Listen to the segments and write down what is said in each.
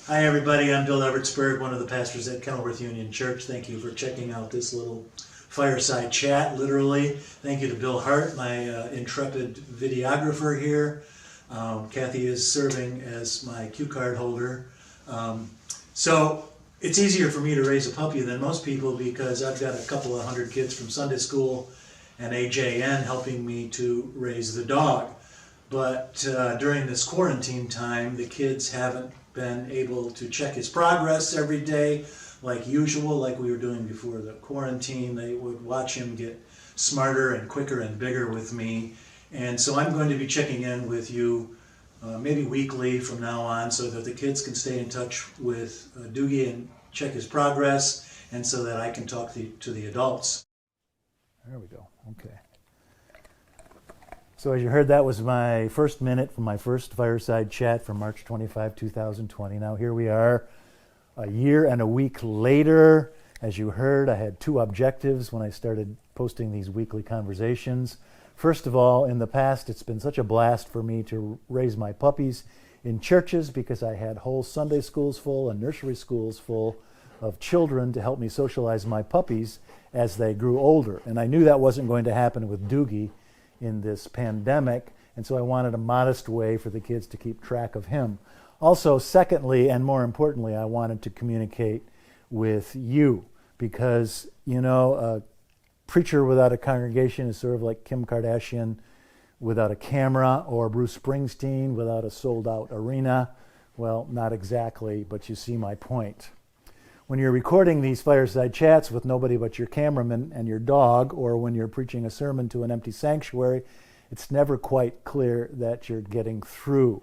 Hi everybody, I'm Bill Evertsberg, one of the pastors at Kenilworth Union Church. Thank you for checking out this little fireside chat, literally. Thank you to Bill Hart, my intrepid videographer here. Kathy is serving as my cue card holder. So it's easier for me to raise a puppy than most people because I've got a couple of hundred kids from Sunday school and AJN helping me to raise the dog. But during this quarantine time, the kids haven't been able to check his progress every day like usual, like we were doing before the quarantine. They would watch him get smarter and quicker and bigger with me. And so I'm going to be checking in with you maybe weekly from now on so that the kids can stay in touch with Doogie and check his progress, and so that I can talk to the adults. There we go. Okay. So as you heard, that was my first minute from my first fireside chat from March 25, 2020. Now here we are, a year and a week later. As you heard, I had two objectives when I started posting these weekly conversations. First of all, in the past, it's been such a blast for me to raise my puppies in churches because I had whole Sunday schools full and nursery schools full of children to help me socialize my puppies as they grew older. And I knew that wasn't going to happen with Doogie in this pandemic, and so I wanted a modest way for the kids to keep track of him. Also, secondly, and more importantly, I wanted to communicate with you because, you know, a preacher without a congregation is sort of like Kim Kardashian without a camera or Bruce Springsteen without a sold-out arena. Well, not exactly, but you see my point. When you're recording these fireside chats with nobody but your cameraman and your dog, or when you're preaching a sermon to an empty sanctuary, it's never quite clear that you're getting through.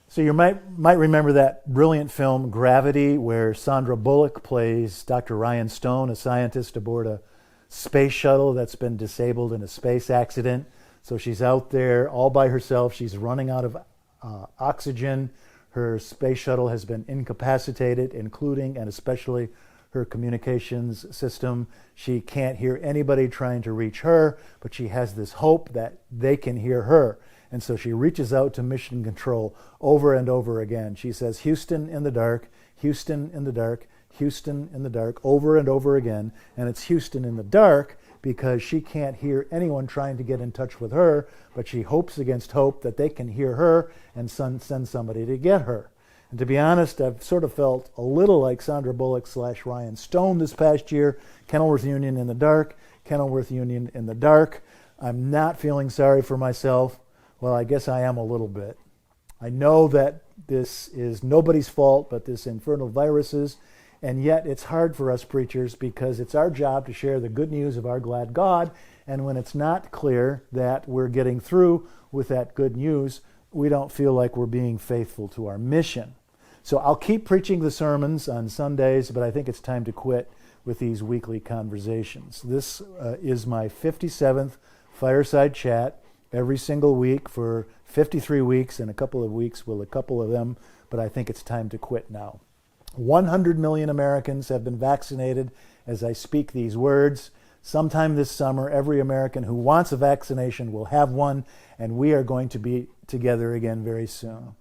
So you might remember that brilliant film Gravity, where Sandra Bullock plays Dr. Ryan Stone, a scientist aboard a space shuttle that's been disabled in a space accident. So she's out there all by herself. She's running out of oxygen. Her space shuttle has been incapacitated, including and especially her communications system. She can't hear anybody trying to reach her, but she has this hope that they can hear her. And so she reaches out to mission control over and over again. She says, "Houston in the dark, Houston in the dark, Houston in the dark," over and over again. And it's Houston in the dark because she can't hear anyone trying to get in touch with her, but she hopes against hope that they can hear her and send somebody to get her. And to be honest, I've sort of felt a little like Sandra Bullock / Ryan Stone this past year. Kenilworth Union in the dark, Kenilworth Union in the dark. I'm not feeling sorry for myself. Well, I guess I am a little bit. I know that this is nobody's fault but this infernal virus's. And yet it's hard for us preachers because it's our job to share the good news of our glad God. And when it's not clear that we're getting through with that good news, we don't feel like we're being faithful to our mission. So I'll keep preaching the sermons on Sundays, but I think it's time to quit with these weekly conversations. This is my 57th fireside chat every single week for 53 weeks, and a couple of weeks with a couple of them, but I think it's time to quit now. 100 million Americans have been vaccinated as I speak these words. Sometime this summer, every American who wants a vaccination will have one, and we are going to be together again very soon.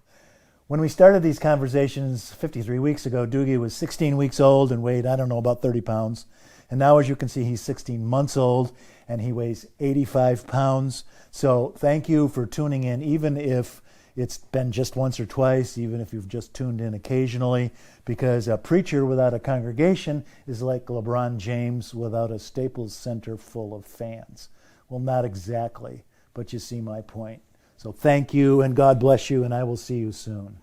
When we started these conversations 53 weeks ago, Doogie was 16 weeks old and weighed, I don't know, about 30 pounds. And now, as you can see, he's 16 months old and he weighs 85 pounds. So thank you for tuning in, even if it's been just once or twice, even if you've just tuned in occasionally, because a preacher without a congregation is like LeBron James without a Staples Center full of fans. Well, not exactly, but you see my point. So thank you, and God bless you, and I will see you soon.